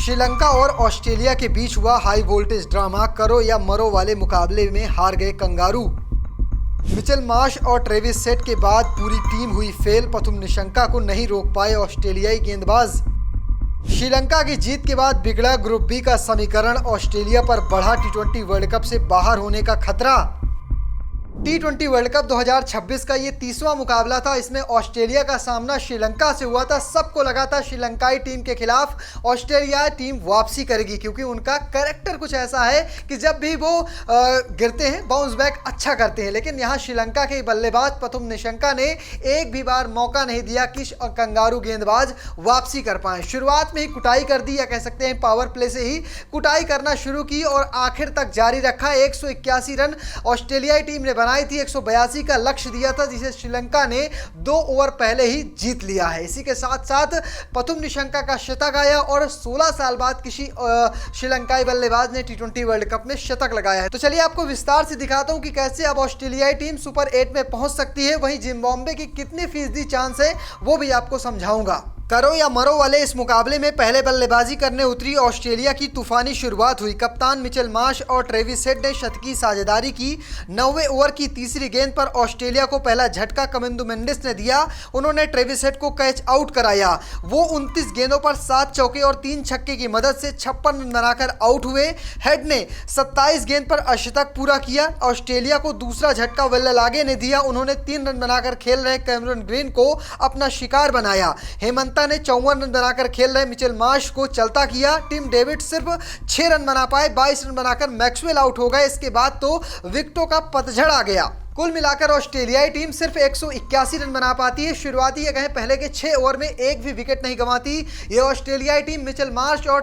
श्रीलंका और ऑस्ट्रेलिया के बीच हुआ हाई वोल्टेज ड्रामा करो या मरो वाले मुकाबले में हार गए कंगारू। मिचेल मार्श और ट्रेविस सेट के बाद पूरी टीम हुई फेल। पथुम निशंका को नहीं रोक पाए ऑस्ट्रेलियाई गेंदबाज। श्रीलंका की जीत के बाद बिगड़ा ग्रुप बी का समीकरण। ऑस्ट्रेलिया पर बढ़ा टी20 वर्ल्ड कप से बाहर होने का खतरा। टी20 वर्ल्ड कप 2026 का ये 30वां मुकाबला था। इसमें ऑस्ट्रेलिया का सामना श्रीलंका से हुआ था। सबको लगा था श्रीलंकाई टीम के खिलाफ ऑस्ट्रेलियाई टीम वापसी करेगी, क्योंकि उनका कैरेक्टर कुछ ऐसा है कि जब भी वो गिरते हैं बाउंस बैक अच्छा करते हैं। लेकिन यहाँ श्रीलंका के बल्लेबाज पथुम निशंका ने एक भी बार मौका नहीं दिया कि कंगारू गेंदबाज वापसी कर पाए। शुरुआत में ही कुटाई कर दी, या कह सकते हैं पावर प्ले से ही कुटाई करना शुरू की और आखिर तक जारी रखा। 181 रन ऑस्ट्रेलियाई टीम ने बनाई थी। 182 का लक्ष्य दिया था, जिसे श्रीलंका ने 2 ओवर पहले ही जीत लिया है। इसी के साथ साथ पथुम निशंका का शतक आया और 16 साल बाद किसी श्रीलंकाई बल्लेबाज ने टी20 वर्ल्ड कप में शतक लगाया है। तो चलिए आपको विस्तार से दिखाता हूं कि कैसे अब ऑस्ट्रेलियाई टीम सुपर 8 में पहुंच सकती है। वहीं जिम्बाब्वे की कितनी फीसदी चांस है वो भी आपको समझाऊंगा। करो या मरो वाले इस मुकाबले में पहले बल्लेबाजी करने उतरी ऑस्ट्रेलिया की तूफानी शुरुआत हुई। कप्तान मिचेल मार्श और ट्रेविस हेड ने शतकीय साझेदारी की। 9वें ओवर की तीसरी गेंद पर ऑस्ट्रेलिया को पहला झटका कमिंदु मेंडिस ने दिया। उन्होंने ट्रेविस हेड को कैच आउट कराया। वो 29 गेंदों पर 7 चौके और 3 छक्के की मदद से 56 रन बनाकर आउट हुए। हेड ने 27 गेंद पर अर्धशतक पूरा किया। ऑस्ट्रेलिया को दूसरा झटका वेल्लेलागे ने दिया। उन्होंने 3 रन बनाकर खेल रहे कैमरन ग्रीन को अपना शिकार बनाया। हेमंता ने 54 रन बनाकर खेल रहे मिचेल मार्श को चलता किया। टिम डेविड सिर्फ 6 रन बना पाए। 22 रन बनाकर मैक्सवेल आउट हो गए। इसके बाद तो विकेटों का पतझड़ आ गया। कुल मिलाकर ऑस्ट्रेलियाई टीम सिर्फ 181 रन बना पाती है। शुरुआती या कहें पहले के 6 ओवर में एक भी विकेट नहीं गंवाती ये ऑस्ट्रेलियाई टीम। मिचेल मार्श और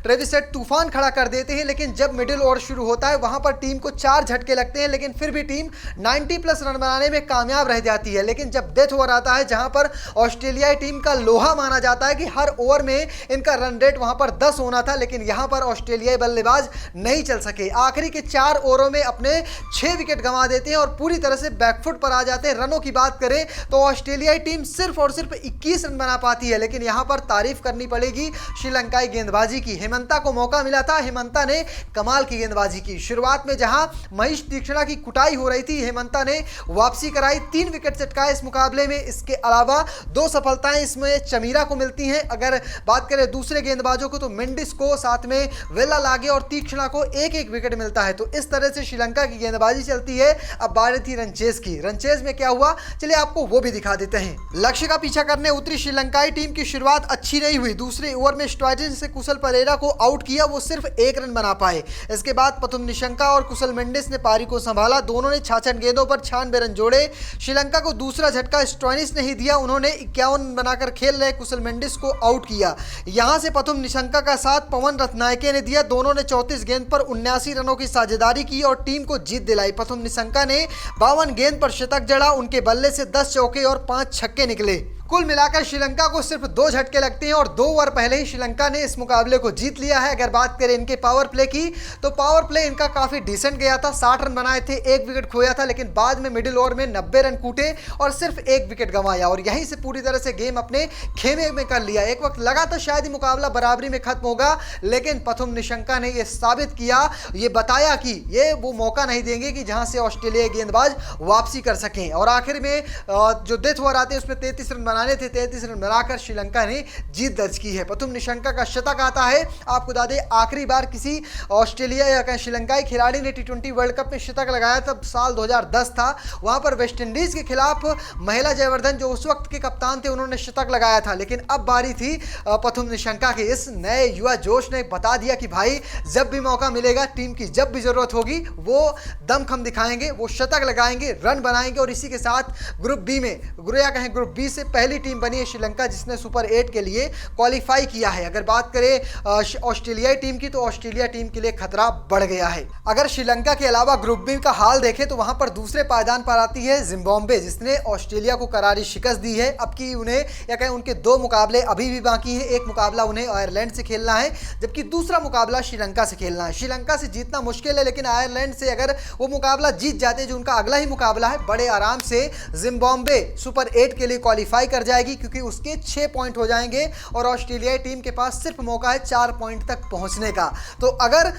ट्रेविस हेड तूफान खड़ा कर देते हैं, लेकिन जब मिडिल ओवर शुरू होता है वहां पर टीम को 4 झटके लगते हैं, लेकिन फिर भी टीम 90+ रन बनाने में कामयाब रह जाती है। लेकिन जब डेथ ओवर आता है, जहां पर ऑस्ट्रेलियाई टीम का लोहा माना जाता है कि हर ओवर में इनका रन रेट वहां पर 10 होना था, लेकिन यहां पर ऑस्ट्रेलियाई बल्लेबाज नहीं चल सके। आखिरी के 4 ओवरों में अपने 6 विकेट गंवा देते हैं और पूरी तरह से बैकफुट पर आ जाते हैं। रनों की बात करें तो ऑस्ट्रेलियाई टीम सिर्फ और सिर्फ 21 रन बना पाती है, लेकिन यहां पर तारीफ करनी पड़ेगी श्रीलंकाई गेंदबाजी की। हेमंता को मौका मिला था, हेमंता ने कमाल की गेंदबाजी की। शुरुआत में जहां महेश तीक्ष्णा की कुटाई हो रही थी, हेमंता ने वापसी कराई। 3 विकेट चटकाए इस मुकाबले में। इसके अलावा 2 सफलताएं इसमें चमीरा को मिलती हैं। अगर बात करें दूसरे गेंदबाजों को तो मेंडिस को, साथ में वेल्लेलागे और तीक्ष्णा को एक एक विकेट मिलता है। तो इस तरह से श्रीलंका की गेंदबाजी चलती है। अब बारी थी रनचेज की। रनचेज में क्या हुआ चलिए आपको वो भी दिखा देते हैं। लक्ष्य का पीछा करने उतरी श्रीलंकाई टीम की शुरुआत अच्छी नहीं हुई। दूसरे ओवर में स्ट्राइडेंट से कुशल परेरा को आउट किया। वो सिर्फ 1 रन बना पाए। इसके बाद पथुम निशंका और कुशल मेंडिस ने पारी को संभाला। दोनों ने 66 गेंदों पर 96 रन जोड़े। श्रीलंका को दूसरा झटका स्टॉइनिस ने ही दिया। उन्होंने 51 रन बनाकर खेल रहे कुशल मेंडिस को आउट किया। यहां से पथुम निशंका का साथ पवन रत्नायके ने दिया। दोनों ने 34 गेंद पर 79 रनों की साझेदारी की और टीम को जीत दिलाई। पथुम निशंका ने 52 गेंद पर शतक जड़ा। उनके बल्ले से 10 चौके और 5 छक्के निकले। कुल मिलाकर श्रीलंका को सिर्फ 2 झटके लगते हैं और 2 ओवर पहले ही श्रीलंका ने इस मुकाबले को जीत लिया है। अगर बात करें इनके पावर प्ले की तो पावर प्ले इनका काफी डिसेंट गया था। 60 रन बनाए थे, 1 विकेट खोया था, लेकिन बाद में मिडिल ओवर में 90 रन कूटे और सिर्फ 1 विकेट गंवाया और यहीं से पूरी तरह से गेम अपने खेमे में कर लिया। एक वक्त लगा था शायद ये मुकाबला बराबरी में खत्म होगा, लेकिन पथुम निशंका ने यह साबित किया, ये बताया कि ये वो मौका नहीं देंगे कि जहां से ऑस्ट्रेलिया गेंदबाज वापसी कर सकें। और आखिर में जो डेथ ओवर आते हैं उसमें 33 रन बनाने थे। 33 रन बनाकर श्रीलंका ने जीत दर्ज की है। पथुम निशंका का शतक आता है। आपको बता दें आखिरी बार किसी ऑस्ट्रेलिया या श्रीलंकाई खिलाड़ी ने टी20 वर्ल्ड कप में शतक लगाया तब साल 2010 था। वहां पर वेस्टइंडीज के खिलाफ महिला जयवर्धन जो उस वक्त के कप्तान थे उन्होंने शतक लगाया था। लेकिन अब बारी थी पथुम निशंका के। इस नए युवा जोश ने बता दिया कि भाई जब भी मौका मिलेगा, टीम की जब भी जरूरत होगी वो दमखम दिखाएंगे, वो शतक लगाएंगे, रन बनाएंगे। और इसी के साथ ग्रुप बी में ग्रुप बी से पहली टीम बनी है श्रीलंका जिसने सुपर 8 के लिए क्वालिफाई किया है। अगर बात करें ऑस्ट्रेलियाई टीम की तो ऑस्ट्रेलिया टीम के लिए खतरा बढ़ गया है। अगर श्रीलंका के अलावा ग्रुप बी का हाल देखें तो वहां पर दूसरे पायदान पर आती है जिम्बाब्वे, जिसने ऑस्ट्रेलिया को करारी शिकस्त दी है। अब की उन्हें या कहें उनके 2 मुकाबले अभी भी बाकी हैं। एक मुकाबला उन्हें आयरलैंड से खेलना है, जबकि दूसरा मुकाबला श्रीलंका से खेलना है। श्रीलंका से जीतना मुश्किल है, लेकिन आयरलैंड से अगर वो मुकाबला जीत जाते जो उनका अगला ही मुकाबला है, बड़े आराम से जिम्बाब्वे सुपर 8 के लिए क्वालिफाई कर जाएगी क्योंकि उसके 6 पॉइंट हो जाएंगे और ऑस्ट्रेलियाई टीम के पास सिर्फ मौका है 4 पॉइंट तक पहुंचने का। तो अगर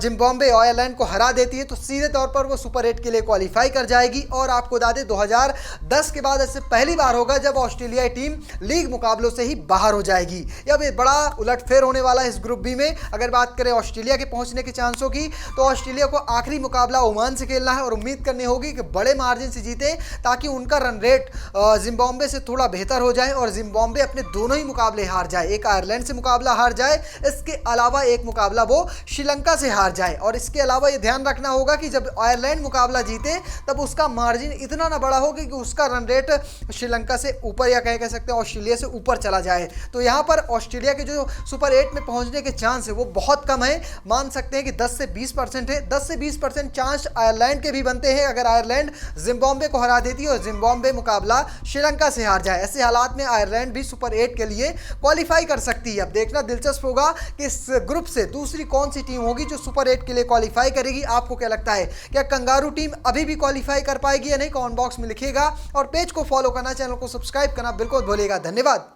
जिम्बाब्वे आयरलैंड को हरा देती है तो सीधे तौर पर वो सुपर 8 के लिए क्वालिफाई कर जाएगी। और आपको बता दें 2010 के बाद ऐसे पहली बार होगा जब ऑस्ट्रेलियाई टीम लीग मुकाबलों से ही बाहर हो जाएगी। अब ये बड़ा उलटफेर होने वाला है इस ग्रुप बी में। अगर बात करें ऑस्ट्रेलिया के पहुंचने के चांसों की तो ऑस्ट्रेलिया को आखिरी मुकाबला ओमान से खेलना है और उम्मीद करनी होगी कि बड़े मार्जिन से जीते ताकि उनका रन रेट जिम्बाब्वे से थोड़ा बेहतर हो जाए और जिम्बाब्वे अपने दोनों ही मुकाबले हार जाए, एक आयरलैंड से मुकाबला हार जाए, इसके अलावा एक मुकाबला वो श्रीलंका से हार जाए। और इसके अलावा ये ध्यान रखना होगा कि जब आयरलैंड मुकाबला जीते तब उसका मार्जिन इतना ना बड़ा हो कि उसका रन रेट श्रीलंका से ऊपर या कह सकते हैं ऑस्ट्रेलिया से ऊपर चला जाए। तो यहाँ पर ऑस्ट्रेलिया के जो सुपर 8 में पहुंचने के चांस है वो बहुत कम है, मान सकते हैं कि 10 से 20% है। 10 से 20% चांस आयरलैंड के भी बनते हैं अगर आयरलैंड जिम्बाब्वे को हरा देती है और जिम्बाब्वे मुकाबला श्रीलंका से हार जाए। ऐसे हालात में आयरलैंड भी सुपर 8 के लिए क्वालिफाई कर सकती है। अब देखना दिलचस्प होगा कि इस ग्रुप से दूसरी कौन सी टीम होगी जो सुपर 8 के लिए क्वालिफाई करेगी। आपको क्या लगता है, क्या कंगारू टीम अभी भी क्वालिफाई कर पाएगी या नहीं? कमेंट बॉक्स में लिखिएगा और पेज को फॉलो करना, चैनल को सब्सक्राइब करना बिल्कुल भूलिएगा। धन्यवाद।